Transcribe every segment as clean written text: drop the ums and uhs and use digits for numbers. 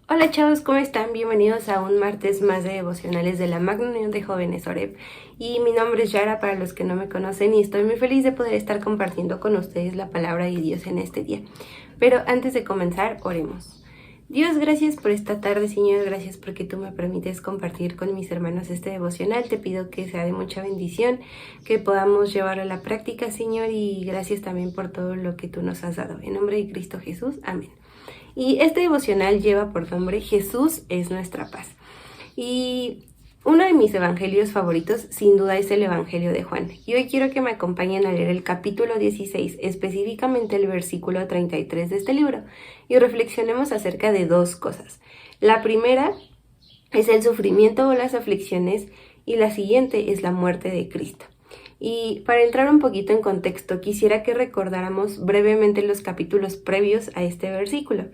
Hola chavos, ¿cómo están? Bienvenidos a un martes más de devocionales de la Magna Unión de Jóvenes Oreb. Y mi nombre es Yara para los que no me conocen y estoy muy feliz de poder estar compartiendo con ustedes la palabra de Dios en este día. Pero antes de comenzar, oremos. Dios, gracias por esta tarde, Señor, gracias porque tú me permites compartir con mis hermanos este devocional. Te pido que sea de mucha bendición, que podamos llevarlo a la práctica, Señor, y gracias también por todo lo que tú nos has dado. En nombre de Cristo Jesús, amén. Y este devocional lleva por nombre Jesús es nuestra paz. Y uno de mis evangelios favoritos sin duda es el Evangelio de Juan. Y hoy quiero que me acompañen a leer el capítulo 16, específicamente el versículo 33 de este libro, y reflexionemos acerca de dos cosas. La primera es el sufrimiento o las aflicciones y la siguiente es la muerte de Cristo. Y para entrar un poquito en contexto, quisiera que recordáramos brevemente los capítulos previos a este versículo.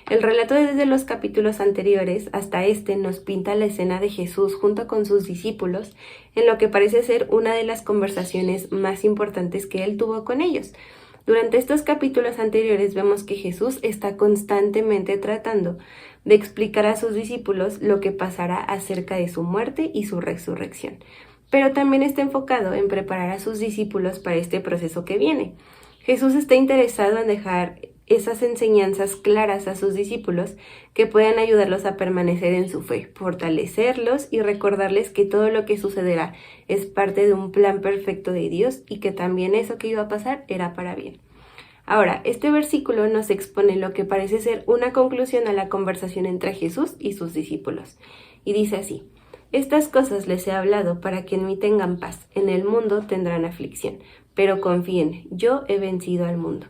El relato desde los capítulos anteriores hasta este nos pinta la escena de Jesús junto con sus discípulos en lo que parece ser una de las conversaciones más importantes que él tuvo con ellos. Durante estos capítulos anteriores vemos que Jesús está constantemente tratando de explicar a sus discípulos lo que pasará acerca de su muerte y su resurrección, pero también está enfocado en preparar a sus discípulos para este proceso que viene. Jesús está interesado en dejar esas enseñanzas claras a sus discípulos que puedan ayudarlos a permanecer en su fe, fortalecerlos y recordarles que todo lo que sucederá es parte de un plan perfecto de Dios y que también eso que iba a pasar era para bien. Ahora, este versículo nos expone lo que parece ser una conclusión a la conversación entre Jesús y sus discípulos. Y dice así: estas cosas les he hablado para que en mí tengan paz. En el mundo tendrán aflicción, pero confíen, yo he vencido al mundo.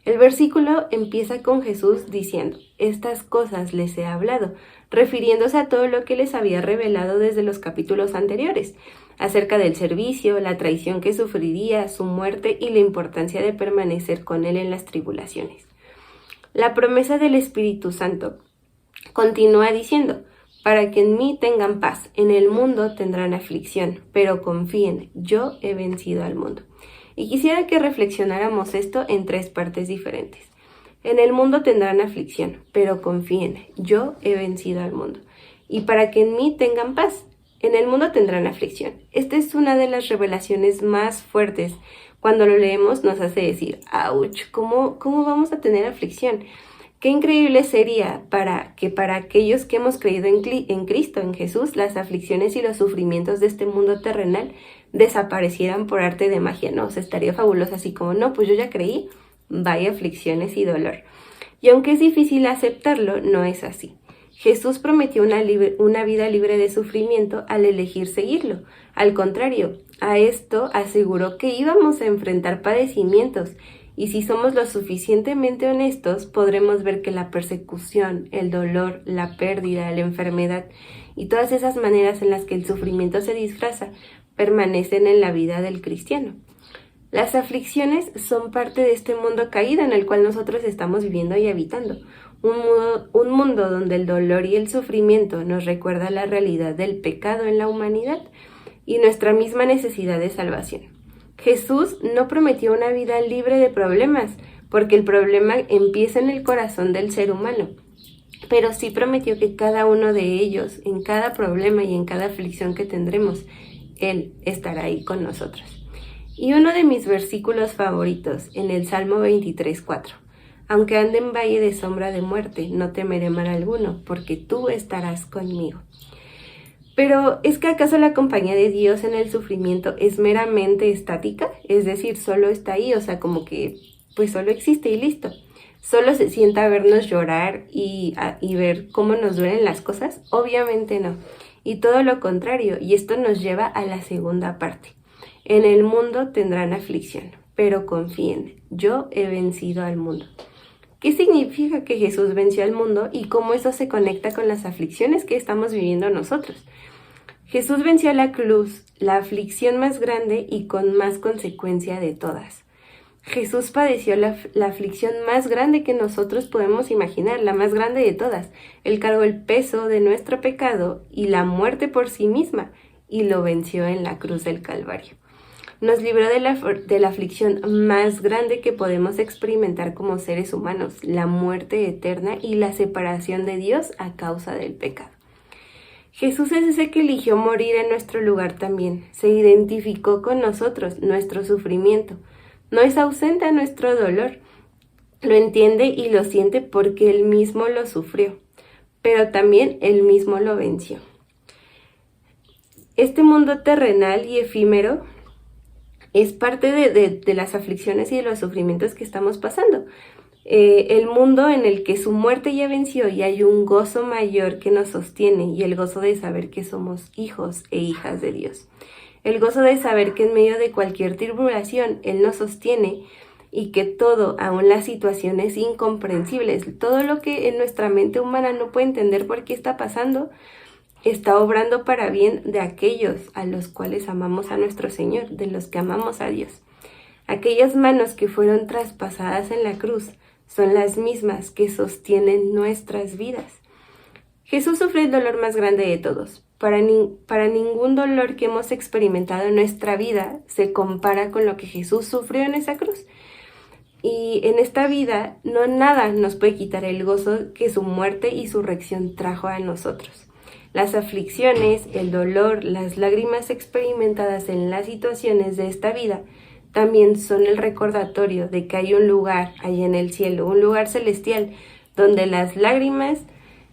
El versículo empieza con Jesús diciendo, estas cosas les he hablado, refiriéndose a todo lo que les había revelado desde los capítulos anteriores, acerca del servicio, la traición que sufriría, su muerte y la importancia de permanecer con él en las tribulaciones. La promesa del Espíritu Santo continúa diciendo, para que en mí tengan paz, en el mundo tendrán aflicción, pero confíen, yo he vencido al mundo. Y quisiera que reflexionáramos esto en tres partes diferentes. En el mundo tendrán aflicción, pero confíen, yo he vencido al mundo. Y para que en mí tengan paz, en el mundo tendrán aflicción. Esta es una de las revelaciones más fuertes. Cuando lo leemos nos hace decir, ¡auch! ¿Cómo vamos a tener aflicción? Qué increíble sería para aquellos que hemos creído en Cristo, en Jesús, las aflicciones y los sufrimientos de este mundo terrenal desaparecieran por arte de magia, ¿no? O sea, estaría fabuloso, así como, no, pues yo ya creí, vaya aflicciones y dolor. Y aunque es difícil aceptarlo, no es así. Jesús prometió una vida libre de sufrimiento al elegir seguirlo. Al contrario, a esto aseguró que íbamos a enfrentar padecimientos. Y si somos lo suficientemente honestos, podremos ver que la persecución, el dolor, la pérdida, la enfermedad y todas esas maneras en las que el sufrimiento se disfraza permanecen en la vida del cristiano. Las aflicciones son parte de este mundo caído en el cual nosotros estamos viviendo y habitando. Un mundo donde el dolor y el sufrimiento nos recuerda la realidad del pecado en la humanidad y nuestra misma necesidad de salvación. Jesús no prometió una vida libre de problemas, porque el problema empieza en el corazón del ser humano, pero sí prometió que cada uno de ellos, en cada problema y en cada aflicción que tendremos, Él estará ahí con nosotros. Y uno de mis versículos favoritos, en el Salmo 23:4, aunque ande en valle de sombra de muerte, no temeré mal alguno, porque tú estarás conmigo. Pero, ¿es que acaso la compañía de Dios en el sufrimiento es meramente estática? Es decir, solo está ahí, o sea, como que pues solo existe y listo. ¿Solo se sienta a vernos llorar y ver cómo nos duelen las cosas? Obviamente no. Y todo lo contrario, y esto nos lleva a la segunda parte. En el mundo tendrán aflicción, pero confíen, yo he vencido al mundo. ¿Qué significa que Jesús venció al mundo y cómo eso se conecta con las aflicciones que estamos viviendo nosotros? Jesús venció a la cruz, la aflicción más grande y con más consecuencia de todas. Jesús padeció la aflicción más grande que nosotros podemos imaginar, la más grande de todas. Él cargó el peso de nuestro pecado y la muerte por sí misma y lo venció en la cruz del Calvario. Nos libró de la aflicción más grande que podemos experimentar como seres humanos, la muerte eterna y la separación de Dios a causa del pecado. Jesús es ese que eligió morir en nuestro lugar también. Se identificó con nosotros, nuestro sufrimiento. No es ausente a nuestro dolor. Lo entiende y lo siente porque Él mismo lo sufrió, pero también Él mismo lo venció. Este mundo terrenal y efímero es parte de las aflicciones y de los sufrimientos que estamos pasando. El mundo en el que su muerte ya venció y hay un gozo mayor que nos sostiene, y el gozo de saber que somos hijos e hijas de Dios. El gozo de saber que en medio de cualquier tribulación Él nos sostiene y que todo, aun las situaciones incomprensibles, todo lo que en nuestra mente humana no puede entender por qué está pasando, está obrando para bien de aquellos a los cuales amamos a nuestro Señor, de los que amamos a Dios. Aquellas manos que fueron traspasadas en la cruz son las mismas que sostienen nuestras vidas. Jesús sufrió el dolor más grande de todos. Para ningún dolor que hemos experimentado en nuestra vida se compara con lo que Jesús sufrió en esa cruz. Y en esta vida nada nos puede quitar el gozo que su muerte y su resurrección trajo a nosotros. Las aflicciones, el dolor, las lágrimas experimentadas en las situaciones de esta vida también son el recordatorio de que hay un lugar allá en el cielo, un lugar celestial, donde las lágrimas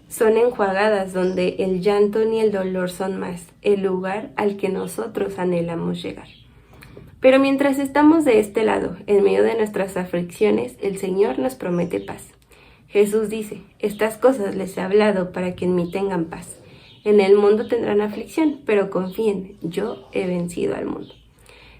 son enjuagadas, donde el llanto ni el dolor son más, el lugar al que nosotros anhelamos llegar. Pero mientras estamos de este lado, en medio de nuestras aflicciones, el Señor nos promete paz. Jesús dice: estas cosas les he hablado para que en mí tengan paz. En el mundo tendrán aflicción, pero confíen, yo he vencido al mundo.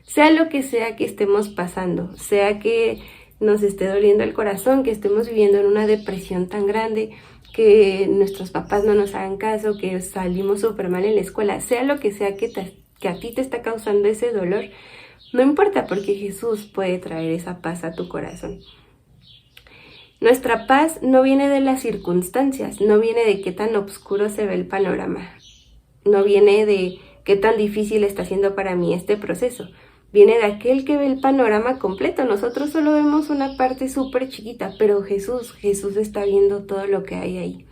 Sea lo que sea que estemos pasando, sea que nos esté doliendo el corazón, que estemos viviendo en una depresión tan grande, que nuestros papás no nos hagan caso, que salimos súper mal en la escuela, sea lo que sea que a ti te está causando ese dolor, no importa, porque Jesús puede traer esa paz a tu corazón. Nuestra paz no viene de las circunstancias, no viene de qué tan oscuro se ve el panorama, no viene de qué tan difícil está siendo para mí este proceso. Viene de aquel que ve el panorama completo. Nosotros solo vemos una parte súper chiquita, pero Jesús está viendo todo lo que hay ahí.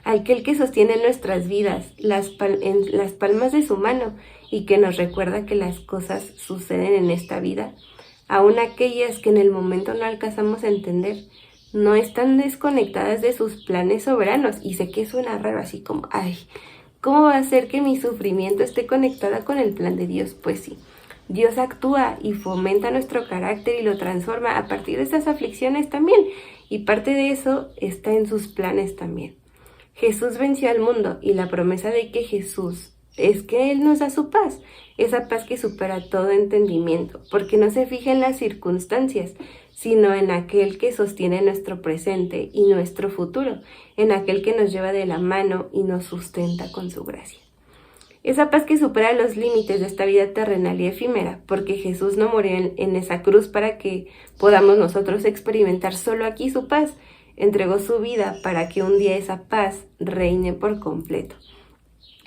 Aquel que sostiene nuestras vidas en las palmas de su mano y que nos recuerda que las cosas suceden en esta vida, aun aquellas que en el momento no alcanzamos a entender, no están desconectadas de sus planes soberanos. Y sé que suena raro, así como, ¿cómo va a ser que mi sufrimiento esté conectada con el plan de Dios? Pues sí. Dios actúa y fomenta nuestro carácter y lo transforma a partir de esas aflicciones también, y parte de eso está en sus planes también. Jesús venció al mundo, y la promesa de que Jesús es que Él nos da su paz, esa paz que supera todo entendimiento, porque no se fija en las circunstancias, sino en aquel que sostiene nuestro presente y nuestro futuro, en aquel que nos lleva de la mano y nos sustenta con su gracia. Esa paz que supera los límites de esta vida terrenal y efímera, porque Jesús no murió en esa cruz para que podamos nosotros experimentar solo aquí su paz. Entregó su vida para que un día esa paz reine por completo.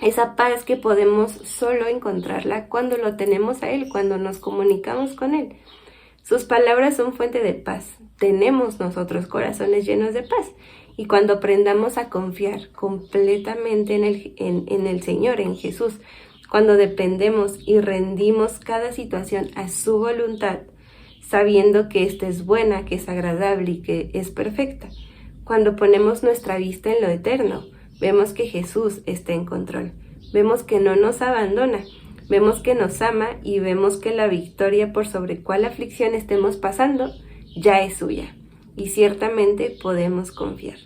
Esa paz que podemos solo encontrarla cuando lo tenemos a Él, cuando nos comunicamos con Él. Sus palabras son fuente de paz. Tenemos nosotros corazones llenos de paz. Y cuando aprendamos a confiar completamente en el Señor, en Jesús, cuando dependemos y rendimos cada situación a su voluntad, sabiendo que esta es buena, que es agradable y que es perfecta, cuando ponemos nuestra vista en lo eterno, vemos que Jesús está en control, vemos que no nos abandona, vemos que nos ama y vemos que la victoria por sobre cuál aflicción estemos pasando ya es suya. Y ciertamente podemos confiar.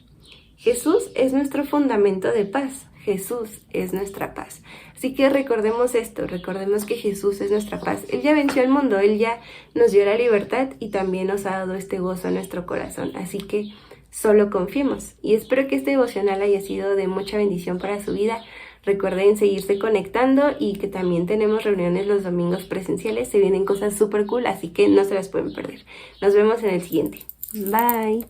Jesús es nuestro fundamento de paz. Jesús es nuestra paz. Así que recordemos esto, recordemos que Jesús es nuestra paz. Él ya venció al mundo, Él ya nos dio la libertad y también nos ha dado este gozo a nuestro corazón. Así que solo confiemos. Y espero que este devocional haya sido de mucha bendición para su vida. Recuerden seguirse conectando y que también tenemos reuniones los domingos presenciales. Se vienen cosas súper cool, así que no se las pueden perder. Nos vemos en el siguiente. Bye.